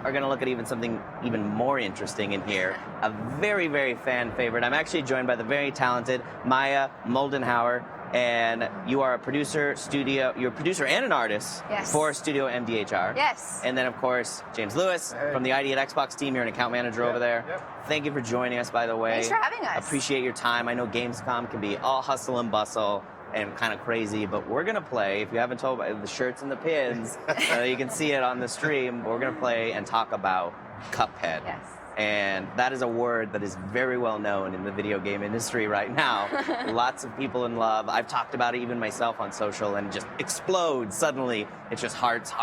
are going to look at even something even more interesting in here. A very, very fan favorite. I'm actually joined by the very talented Maya Moldenhauer, and you are a producer, you're a producer and an artist for Studio MDHR. Yes. And then, of course, James Lewis from the ID at Xbox team. You're an account manager over there. Thank you for joining us, by the way. Thanks for having us. Appreciate your time. I know Gamescom can be all hustle and bustle and kind of crazy, but we're going to play, if you haven't told by the shirts and the pins, you can see it on the stream, we're going to play and talk about Cuphead. Yes. And that is a word that is very well known in the video game industry right now. Lots of people in love. I've talked about it even myself on social, and it just explodes suddenly. It's just hearts,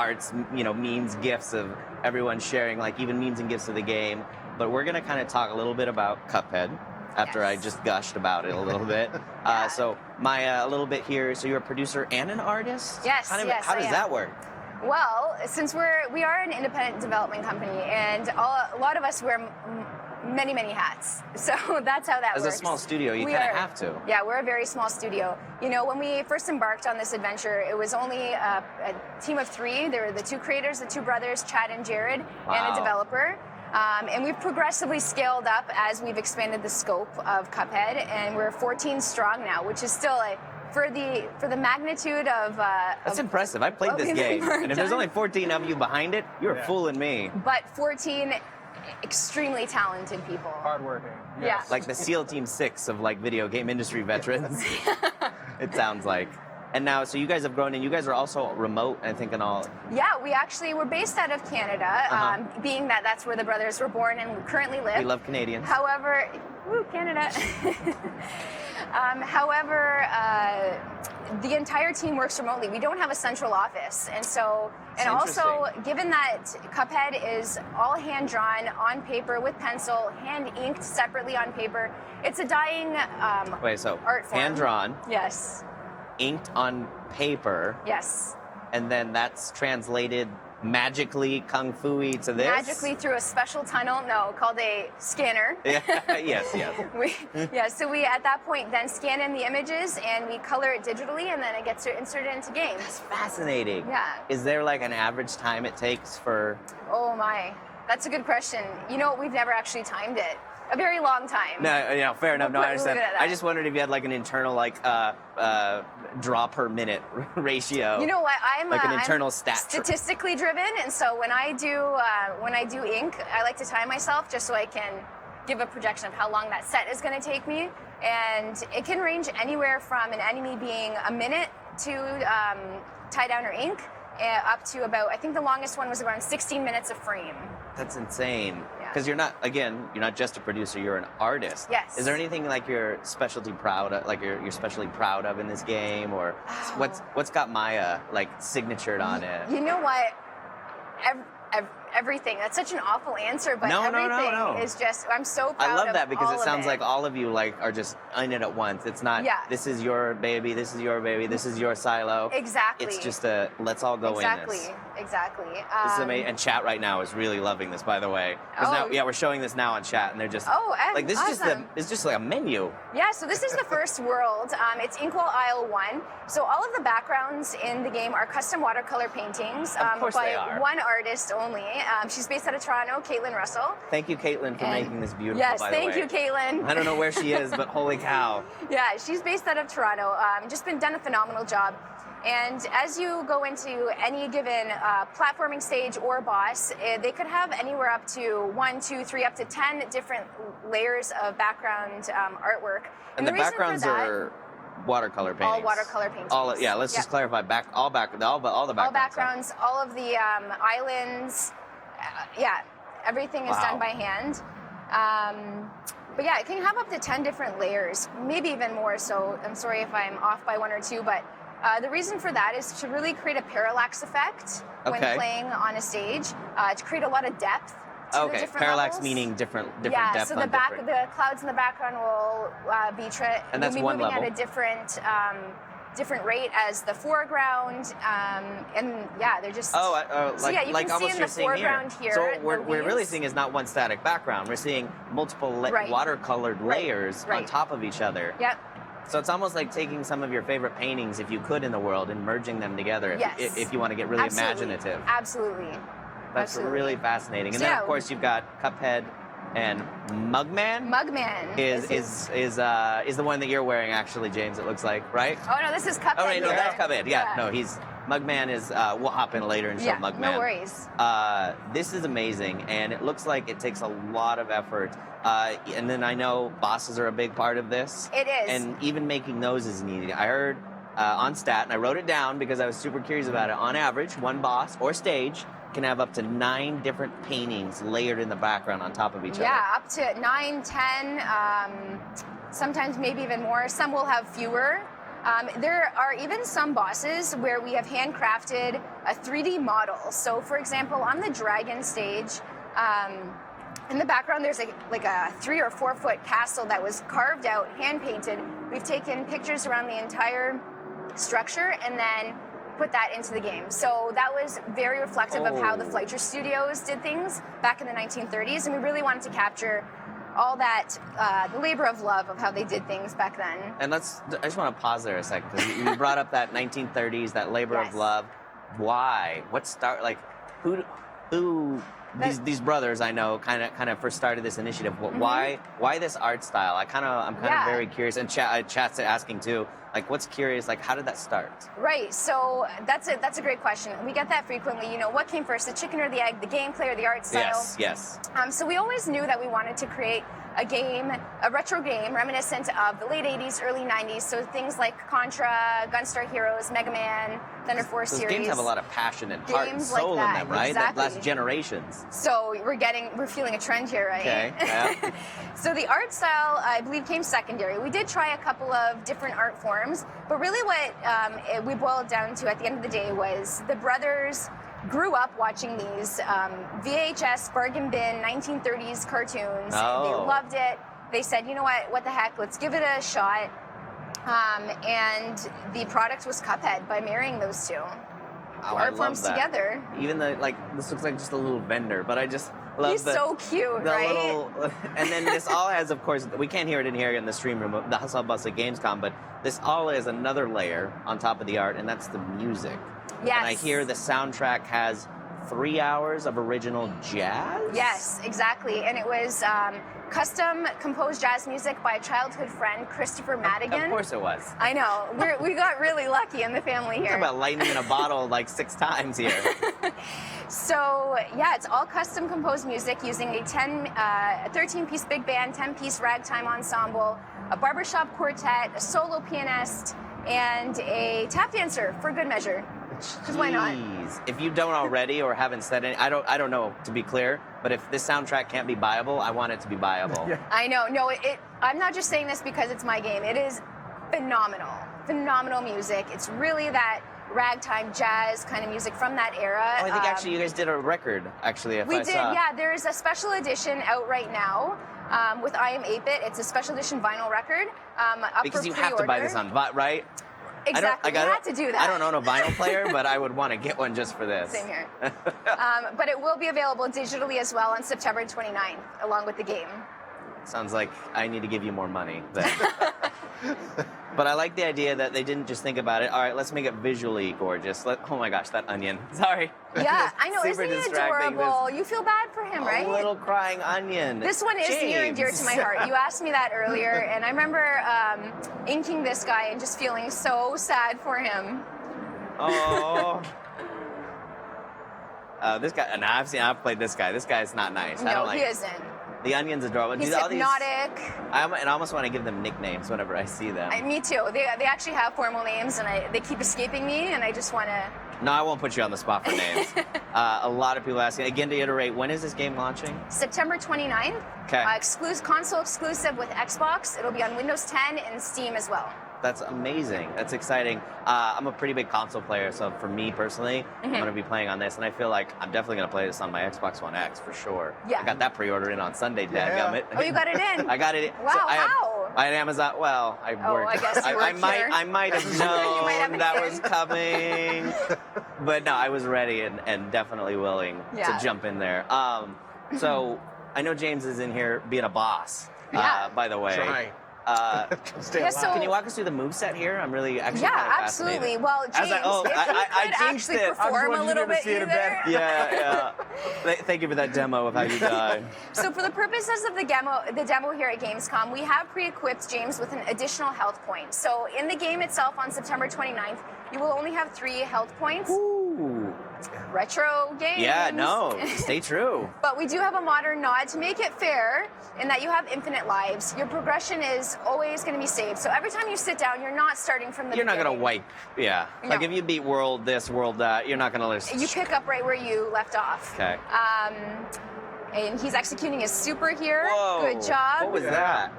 memes, gifs of everyone sharing, like even memes and gifs of the game. But we're going to kind of talk a little bit about Cuphead after I just gushed about it a little bit. So Maya, a little bit here. So you're a producer and an artist? Yes, How does that work? Well, since we are an independent development company, and a lot of us wear many, many hats. So that's how that works. As a small studio, you kind of have to. Yeah, we're a very small studio. You know, when we first embarked on this adventure, it was only a team of 3. There were the 2 creators, the 2 brothers, Chad and Jared, and a developer. And we've progressively scaled up as we've expanded the scope of Cuphead, and we're 14 strong now, which is still for the magnitude of that's impressive. I played this game, and if there's only 14 of you behind it, you're fooling me. But 14 extremely talented people. Hardworking. Yeah. Like the SEAL Team 6 of like video game industry veterans. It sounds like. And now, so you guys have grown, and you guys are also remote, I think, and all. Yeah, we're based out of Canada, being that that's where the brothers were born and currently live. We love Canadians. However, Canada. However, the entire team works remotely. We don't have a central office, and so, and also, given that Cuphead is all hand-drawn on paper with pencil, hand-inked separately on paper, it's a dying art form. Hand-drawn. Yes. Inked on paper. Yes. And then that's translated magically, kung fu-y to this? Magically through a special tunnel, called a scanner. Yes. So we, at that point, then scan in the images, and we color it digitally, and then it gets inserted into games. That's fascinating. Yeah. Is there like an average time it takes for... Oh my, that's a good question. You know, we've never actually timed it. A very long time. No, fair enough. No, I understand. I just wondered if you had like an internal draw per minute ratio. You know what? I'm like an internal stat. Statistically driven, and so when I do ink, I like to time myself just so I can give a projection of how long that set is going to take me, and it can range anywhere from an enemy being a minute to tie down or ink, up to about, I think the longest one was around 16 minutes a frame. That's insane. Because you're not just a producer, you're an artist. Yes. Is there anything like you're specialty proud of, like you're especially proud of in this game, or what's got Maya like signatured on it? You know what? Everything. That's such an awful answer, but everything is just, I'm so proud of. I love that because it sounds like all of you are just in it at once. It's not, this is your baby, this is your baby, this is your silo. Exactly. It's just let's all go in this. Exactly. This is amazing. And chat right now is really loving this, by the way. We're showing this now on chat, and they're just like, this awesome. is just like a menu. Yeah, so this is the first world. It's Inkwell Isle 1. So all of the backgrounds in the game are custom watercolor paintings by one artist only. She's based out of Toronto, Caitlin Russell. Thank you, Caitlin, for making this beautiful, yes, by the way. thank you, Caitlin. I don't know where she is, but holy cow. Yeah, she's based out of Toronto. Just done a phenomenal job. And as you go into any given platforming stage or boss, they could have anywhere up to 1, 2, 3, up to 10 different layers of background artwork. And the backgrounds are watercolor paintings. All watercolor paintings. Let's just clarify. All the backgrounds. All backgrounds, all of the islands. Everything is done by hand. But yeah, it can have up to 10 different layers, maybe even more. So I'm sorry if I'm off by 1 or 2, but the reason for that is to really create a parallax effect when playing on a stage, to create a lot of depth. Okay, parallax meaning different depth. Yeah, so the clouds in the background will be and that's one moving level. at a different rate as the foreground, and they're just you can almost see in the foreground here. So what we're really seeing is not one static background. We're seeing multiple watercolored layers on top of each other. Yep. So it's almost like taking some of your favorite paintings, if you could, in the world, and merging them together. If you want to get really imaginative. Absolutely. That's Absolutely. really fascinating. And So, then, yeah. of course, you've got Cuphead and Mugman. Mugman Is the one that you're wearing, actually, James, it looks like, right? Oh, no, this is Cuphead. Oh, right, no, here. that's Cuphead. Yeah, no, Mugman is, we'll hop in later and show Yeah, Mugman. no worries. This is amazing, and it looks like it takes a lot of effort. And then I know bosses are a big part of this. It is. And even making those is needed. I heard on stat, and I wrote it down because I was super curious about it. On average, one boss or stage can have up to 9 different paintings layered in the background on top of each other. Yeah, up to 9, 10, sometimes maybe even more. Some will have fewer. There are even some bosses where we have handcrafted a 3D model. So, for example, on the dragon stage, in the background, there's like a 3 or 4 foot castle that was carved out, hand painted. We've taken pictures around the entire structure and then put that into the game. So that was very reflective of how the Fleischer Studios did things back in the 1930s, and we really wanted to capture all that, the labor of love of how they did things back then. And I just want to pause there a second, because you brought up that 1930s, that labor Yes. of love. Why? Who these brothers I know kind of first started this initiative. Why this art style? I'm kind of very curious, and chat's asking too. Like, what's curious? Like, how did that start? Right. So that's a great question. We get that frequently. You know, what came first, the chicken or the egg, the gameplay or the art style? Yes. So we always knew that we wanted to create a retro game reminiscent of the late 80s, early 90s. So things like Contra, Gunstar Heroes, Mega Man, Thunder Force Those series. games have a lot of passion and heart and Games like soul in that, them, right? exactly. That lasts generations. So we're feeling a trend here, right? Okay. Yeah. So the art style, I believe, came secondary. We did try a couple of different art forms, but really what we boiled down to at the end of the day was the brothers grew up watching these VHS bargain bin 1930s cartoons. Oh. They loved it. They said, you know what the heck, let's give it a shot. And the product was Cuphead by marrying those two. I Art forms love that. together. Even this looks like just a little vendor, but I just love He's so cute, the right? little, and then this all has, of course, we can't hear it in here in the stream room, the hustle bus at Gamescom, but this all is another layer on top of the art, and that's the music. Yes. And I hear the soundtrack has 3 hours of original jazz? Yes, exactly. And it was custom composed jazz music by a childhood friend, Christopher Madigan. Of course it was. I know. We got really lucky in the family here. Talk about lightning in a bottle like 6 times here. So, yeah, it's all custom composed music using a 13-piece big band, 10-piece ragtime ensemble, a barbershop quartet, a solo pianist, and a tap dancer for good measure. Because why not? Jeez. If you don't already or haven't said any, I don't know, to be clear, but if this soundtrack can't be buyable, I want it to be buyable. Yeah. I know. No, I'm not just saying this because it's my game. It is phenomenal. Phenomenal music. It's really that ragtime jazz kind of music from that era. Oh, I think actually you guys did a record, actually, if We I did, saw. yeah. There is a special edition out right now with I Am 8-Bit. It's a special edition vinyl record up Because for you pre-order. have to buy this on, right? Exactly. We had to do that. I don't own a vinyl player, but I would want to get one just for this. Same here. But it will be available digitally as well on September 29th, along with the game. Sounds like I need to give you more money. But I like the idea that they didn't just think about it. All right, let's make it visually gorgeous. Oh my gosh, that onion. Sorry. Yeah, I know. Super Isn't he distracting, adorable? You feel bad for him, right? A little crying onion. This one is near and dear to my heart. You asked me that earlier, and I remember inking this guy and just feeling so sad for him. Oh. This guy, and I've played this guy. This guy's not nice. I No, don't like he isn't. The onion's adorable. He's Dude, all these- hypnotic. I almost want to give them nicknames whenever I see them. Me too. They actually have formal names, and they keep escaping me, and I just want to. No, I won't put you on the spot for names. A lot of people asking. Again, to iterate, when is this game launching? September 29th. Okay. Console exclusive with Xbox. It'll be on Windows 10 and Steam as well. That's amazing. That's exciting. I'm a pretty big console player, so for me personally, I'm going to be playing on this, and I feel like I'm definitely going to play this on my Xbox One X for sure. Yeah. I got that pre-order in on Sunday, dadgummit. Oh, you got it in? I got it in. Wow, So how? I had Amazon. Well, I worked. I guess you work here. I might have known might have that been. was coming. But no, I was ready and definitely willing Yeah. to jump in there. So I know James is in here being a boss, Yeah. by the way. Trying. Stay Yeah, alive. so- Can you walk us through the moveset here? I'm really actually Yeah, kind of absolutely. fascinated. Well, As James, I if you jinxed could it. actually I just perform wanted a you little to bit see it in either. bed. Yeah. Thank you for that demo of how you die. So for the purposes of the demo here at Gamescom, we have pre-equipped James with an additional health point. So in the game itself on September 29th, you will only have 3 health points. Ooh. Retro games. Yeah, no, stay true. But we do have a modern nod to make it fair in that you have infinite lives. Your progression is always going to be saved. So every time you sit down, you're not starting from the You're not beginning. going to wipe, yeah. No. Like if you beat world this, world that, you're not going to list. You pick up right where you left off. Okay. And he's executing his super here. Whoa. Good job. What was that?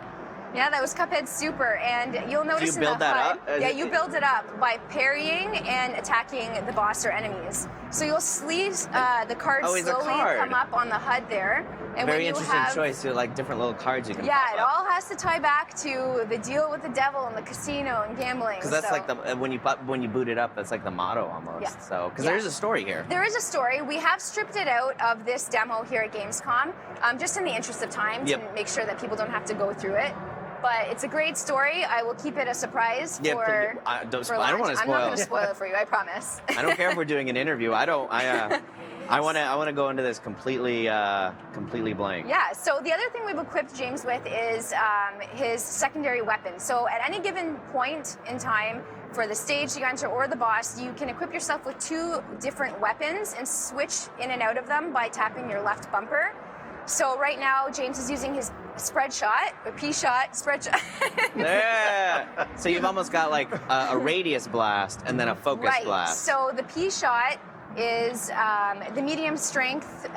Yeah, that was Cuphead's super, and you'll notice Do you build in the that HUD, up? yeah, you build it up by parrying and attacking the boss or enemies. So you'll see the cards Oh, he's a slowly card. come up on the HUD there. And Very when you interesting have, choice. You like different little cards you can Yeah, pop it up. all has to tie back to the deal with the devil and the casino and gambling. Because that's so. like the when you boot it up, that's like the motto almost. Yeah. So because Yeah. there is a story here. There is a story. We have stripped it out of this demo here at Gamescom, just in the interest of time to Yep. make sure that people don't have to go through it. But it's a great story. I will keep it a surprise Yeah, for. but I don't for wanna launch. I'm not going to spoil. spoil it for you. I promise. I don't care if we're doing an interview. I want to go into this completely blank. Yeah, so the other thing we've equipped James with is his secondary weapon. So at any given point in time for the stage you enter or the boss, you can equip yourself with 2 different weapons and switch in and out of them by tapping your left bumper. So right now, James is using his spread shot, or P-shot, spread shot. Yeah. So you've almost got like a radius blast and then a focus Right, blast. so the P-shot is the medium strength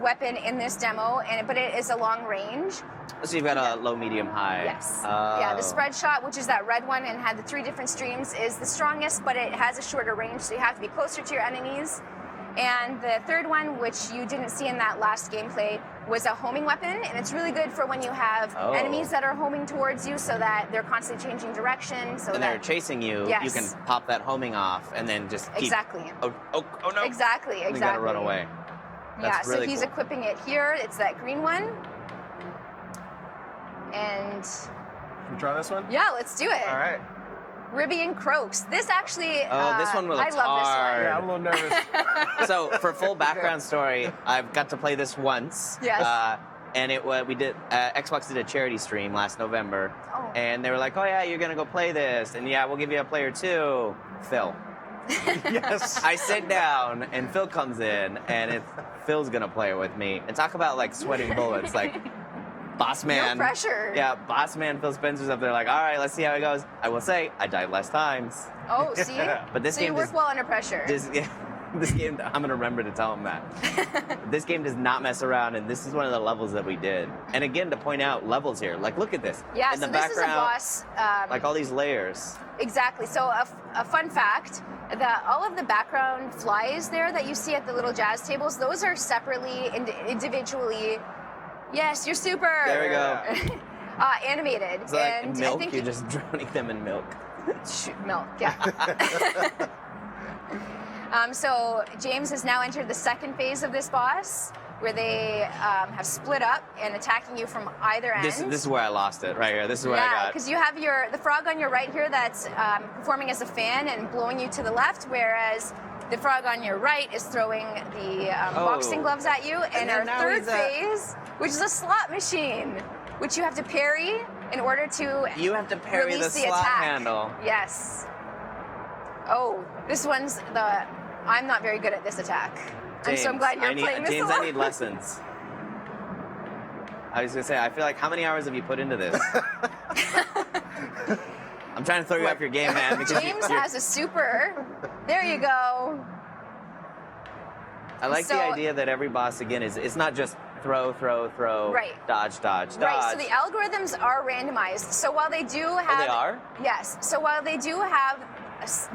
weapon in this demo, but it is a long range. So you've got a low, medium, high. Yes. Oh. Yeah, the spread shot, which is that red one and had the 3 different streams, is the strongest, but it has a shorter range, so you have to be closer to your enemies. And the third one, which you didn't see in that last gameplay, was a homing weapon, and it's really good for when you have enemies that are homing towards you, so that they're constantly changing direction. So and that they're chasing you. Yes. You can pop that homing off and then just keep. Exactly. Oh no. Exactly. You gotta run away. Yeah, That's really so he's cool. equipping it here. It's that green one. And Can we try this one? yeah, let's do it. All right. Ribby and Croaks. This actually, this one looks I love this hard. Yeah, I'm a little nervous. So for full background story, I've got to play this once. Yes. And we did Xbox did a charity stream last November, Oh. and they were like, "Oh yeah, you're gonna go play this, and yeah, we'll give you a player too." Phil. Yes. I sit down, and Phil comes in, and Phil's gonna play it with me, and talk about like sweating bullets, like. Boss man. No pressure. Yeah, boss man Phil Spencer's up there like, all right, let's see how it goes. I will say, I died less times. Oh, see? But this so game you work does- well under pressure. This game, I'm going to remember to tell him that. This game does not mess around, and this is one of the levels that we did. And again, to point out levels here, like look at this. Yeah, In so the this is a background, boss. like all these layers. Exactly. So a fun fact, that all of the background flies there that you see at the little jazz tables, those are separately, individually, yes, you're super. There we go. Animated. It's like and milk, I think you're just drowning them in milk. milk, yeah. So James has now entered the second phase of this boss, where they have split up and attacking you from either end. This is where I lost it, right here. This is where I Yeah, got. because you have the frog on your right here that's performing as a fan and blowing you to the left, whereas the frog on your right is throwing the boxing gloves at you. And then our now third he's phase, which is a slot machine, which you have to parry in order to You have to parry release the the slot attack. handle. Yes. Oh, this one's I'm not very good at this attack. I'm so glad you're playing this James, along. I need lessons. I was gonna say, I feel like how many hours have you put into this? I'm trying to throw you off your game, man. Because James has a super. There you go. I like the So- idea that every boss again it's not just throw, Right. dodge, dodge. Right, so the algorithms are randomized. So while they do have... they are? Yes. So while they do have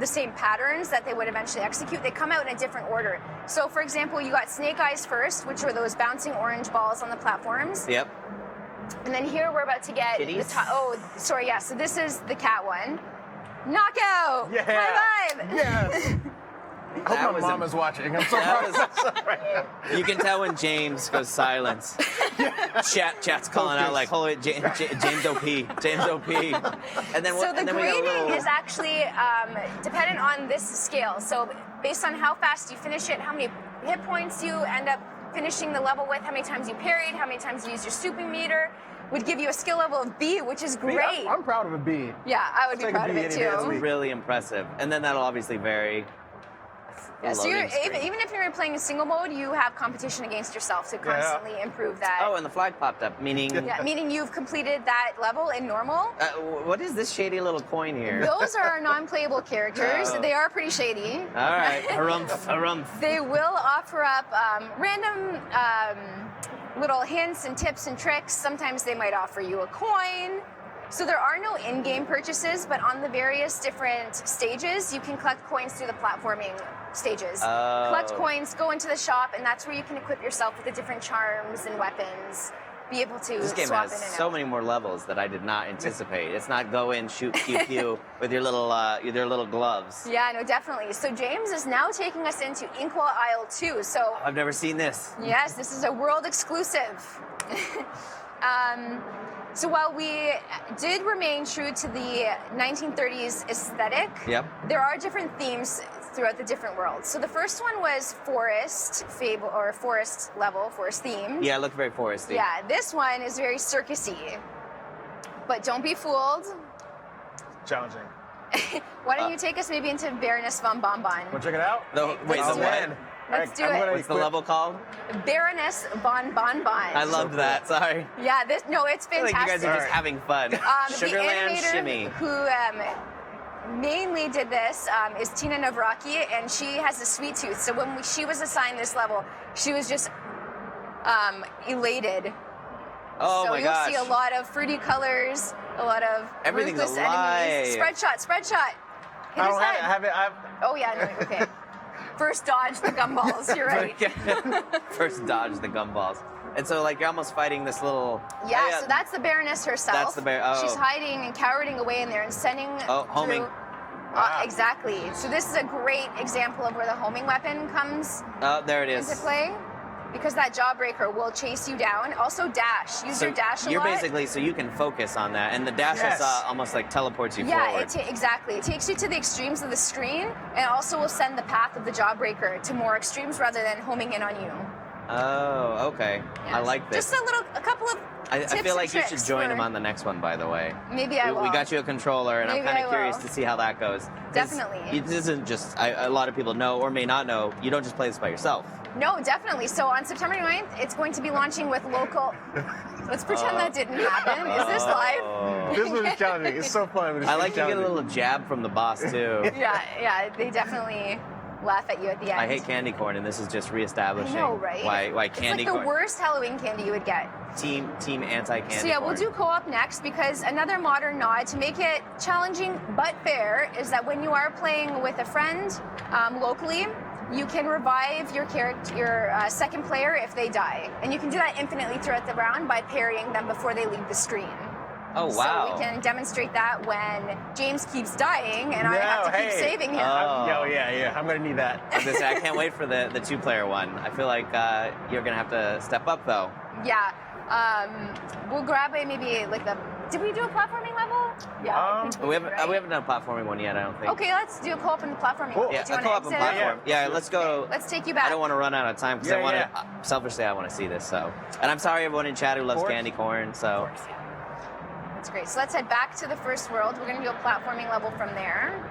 the same patterns that they would eventually execute, they come out in a different order. So for example, you got Snake Eyes first, which were those bouncing orange balls on the platforms. Yep. And then here we're about to get... Kitties? sorry, yeah. So this is the cat one. Knockout! Yeah. High five! Yes. I That hope was my mom is watching. I'm so that proud. You can tell when James goes silent. Chat's calling out like, "Holy James OP, James OP." And then So the and then we got a grading little, is actually dependent on this scale. So based on how fast you finish it, how many hit points you end up finishing the level with, how many times you parried, how many times you used your stooping meter, would give you a skill level of B, which is great. I'm proud of a B. Yeah, I would be Take a proud of B it any day of the too. week. Really impressive. And then that'll obviously vary. Yeah, so Loading screen. even if you're playing in single mode, you have competition against yourself to constantly improve that. Oh, and the flag popped up, meaning... Yeah, meaning you've completed that level in normal. What is this shady little coin here? Those are non-playable characters. Oh. They are pretty shady. All right, harumph, harumph. They will offer up random little hints and tips and tricks. Sometimes they might offer you a coin. So there are no in-game purchases, but on the various different stages, you can collect coins through the platforming stages. Oh. Collect coins, go into the shop, and that's where you can equip yourself with the different charms and weapons. Be able to This game swap has in and so out. many more levels that I did not anticipate. It's not go in, shoot, pew, pew with your little gloves. Yeah, no, definitely. So James is now taking us into Inkwell Isle 2. So I've never seen this. yes, this is a world exclusive. So while we did remain true to the 1930s aesthetic, Yep. there are different themes throughout the different worlds. So the first one was forest fable or forest level, forest themed. Yeah, it looked very foresty. Yeah, this one is very circusy. But don't be fooled. Challenging. Why don't you take us maybe into Baroness von Bonbon? Want to check it out? Wait, Let's the do what? it. Let's do it. What's the level called? Baroness von Bonbon. I loved that. Sorry. Yeah, it's I feel like fantastic. you guys are just having fun. The Sugarland animator Shimmy. who mainly did this is Tina Navraki, and she has a sweet tooth. So when she was assigned this level, she was just elated. Oh so my you'll gosh. see a lot of fruity colors, a lot of Everything's ruthless alive. enemies. Spread shot, spread shot. Hit I his don't head. have it. Oh yeah, no, okay. First dodge the gumballs. You're right. First dodge the gumballs. And so like you're almost fighting this little... Yeah, so that's the Baroness herself. That's the She's hiding and cowarding away in there and sending homing. through... Wow. Exactly. So this is a great example of where the homing weapon comes Oh, there it is. into play. Because that jawbreaker will chase you down. Also dash. Use So your dash a you're lot. basically, so you can focus on that. And the dash Yes. is almost like teleports you Yeah, forward. exactly. It takes you to the extremes of the screen and also will send the path of the jawbreaker to more extremes rather than homing in on you. Oh, okay. I Yes. like this. Just a couple of I tips feel and like you should tricks join for- him on the next one, by the way. Maybe I will. We got you a controller, and I'm Maybe kind I of curious will. to see how that goes. 'Cause Definitely. It isn't just, a lot of people know or may not know, you don't just play this by yourself. No, definitely. So on September 9th, it's going to be launching with local... Let's pretend that didn't happen. Is this live? Oh. This one is challenging. It's so fun. But it's I like to get a challenging. little jab from the boss, too. Yeah, they definitely laugh at you at the end. I hate candy corn, and this is just reestablishing I know, right? why It's candy like the corn. worst Halloween candy you would get. Team anti-candy So yeah, corn. we'll do co-op next because another modern nod to make it challenging but fair is that when you are playing with a friend locally, you can revive your character, your second player if they die, and you can do that infinitely throughout the round by parrying them before they leave the screen. Oh, wow. So we can demonstrate that when James keeps dying and I have to keep saving him. Oh. Yeah. I'm gonna need that. I was gonna say, I can't wait for the two-player one. I feel like you're gonna have to step up, though. Yeah. We'll grab maybe like the... Did we do a platforming level? Yeah. I think We did, haven't done a platforming one yet, I don't think. Okay, let's do a co-op and platforming. Cool. Do Yeah, you a wanna co-op and exit? platform. Yeah, let's go. Let's take you back. I don't want to run out of time because Yeah, selfishly, I want to see this. So, and I'm sorry everyone in chat who loves course. candy corn. So, That's great. So let's head back to the first world. We're going to do a platforming level from there.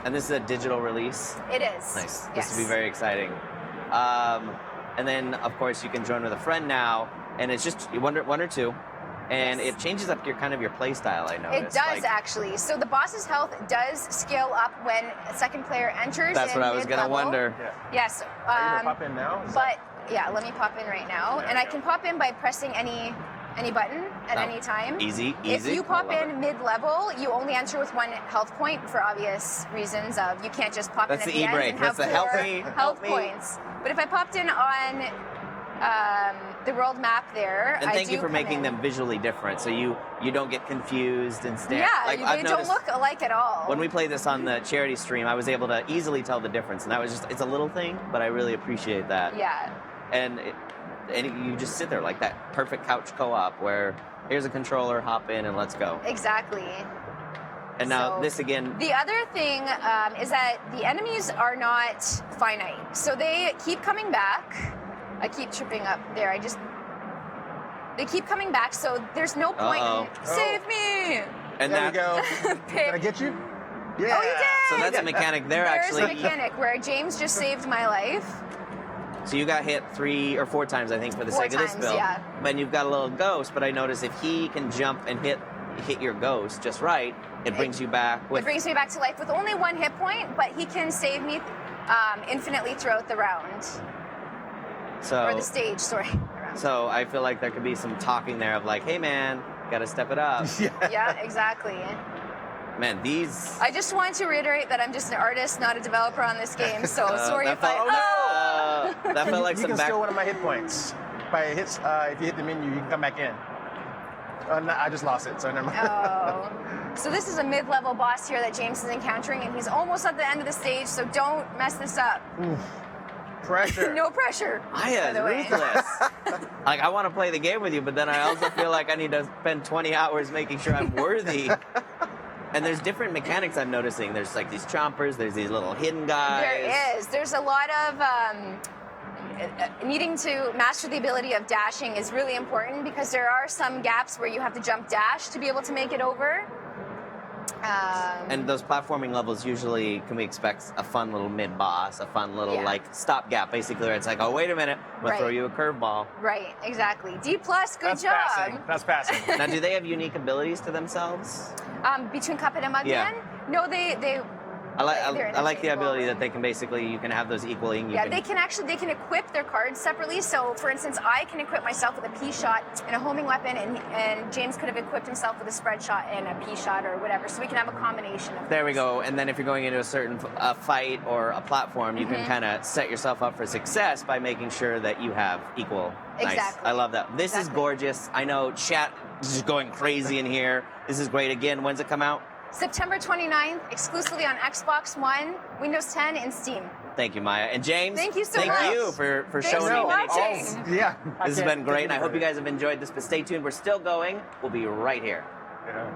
and this is a digital release. It is. Nice. Yes. This will be very exciting. And then, of course, you can join with a friend now, and it's just one or two, and Yes. it changes up your play style. I noticed. It does Like, actually. So the boss's health does scale up when a second player enters. That's in what I was gonna mid-level. wonder. Yeah. Yes. Are you gonna pop in now? But yeah, let me pop in right now, There and we I go. can pop in by pressing any button at Oh, any time. Easy. If you I pop love in it. mid-level, you only enter with one health point for obvious reasons of you can't just pop That's in at the the end e-break. and have That's the 4 help me, health help me. points. But if I popped in on the world map there, And I thank do you for come making in. them visually different, so you don't get confused and stand. Yeah, like they I've don't noticed look alike at all. when we played this on the charity stream, I was able to easily tell the difference, and that was it's a little thing, but I really appreciate that. Yeah. And you just sit there like that perfect couch co-op where here's a controller, hop in and let's go. Exactly. And now So- this again, The other thing is that the enemies are not finite. So they keep coming back. I keep tripping up there. They keep coming back, so there's no point in save me. and There we that, go. Did I get you? Yeah. Oh, you did! so that's a mechanic there There's actually. a mechanic where James just saved my life. So you got hit 3 or 4 times, I think, for the 4 sake of this times, build. yeah. But you've got a little ghost, but I notice if he can jump and hit your ghost just right, it brings you back It with. brings me back to life with only 1 hit point, but he can save me infinitely throughout the round. Or the stage, sorry. So I feel like there could be some talking there of like, hey man, gotta step it up. Yeah, exactly. Man, these. I just want to reiterate that I'm just an artist, not a developer on this game, so sorry that if I... felt, that felt like You some can back. steal one of my hit points. If you hit the menu, you can come back in. No, I just lost it, so never mind. Oh. So this is a mid-level boss here that James is encountering, and he's almost at the end of the stage, so don't mess this up. Pressure. No pressure. Aya by is the way. ruthless. Like, I want to play the game with you, but then I also feel like I need to spend 20 hours making sure I'm worthy. And there's different mechanics I'm noticing. There's like these chompers, there's these little hidden guys. There is. There's a lot of needing to master the ability of dashing is really important because there are some gaps where you have to jump dash to be able to make it over. And those platforming levels usually, can we expect a fun little mid-boss, a fun little like stopgap, basically, where it's like, oh, wait a minute, I'm going to throw you a curveball. Right, exactly. D+, good That's job. passing. That's passing. Now, do they have unique abilities to themselves? Between Cuphead and Mugman? Yeah. No, they I they're like the interchangeable. ability that they can basically, you can have those equaling. They can equip their cards separately. So, for instance, I can equip myself with a P shot and a homing weapon, and James could have equipped himself with a spread shot and a P shot or whatever. So we can have a combination of. There we go. And then if you're going into a certain fight or a platform, you can kind of set yourself up for success by making sure that you have equal. Nice. Exactly. I love that. This is gorgeous. I know chat is just going crazy in here. This is great. Again, when's it come out? September 29th, exclusively on Xbox One, Windows 10, and Steam. Thank you, Maya. And James, Thank you so much. Thank you for Thanks showing for me many watching. things. Yeah. This has been great, and I hope you guys have enjoyed this, but stay tuned. We're still going. We'll be right here. Yeah.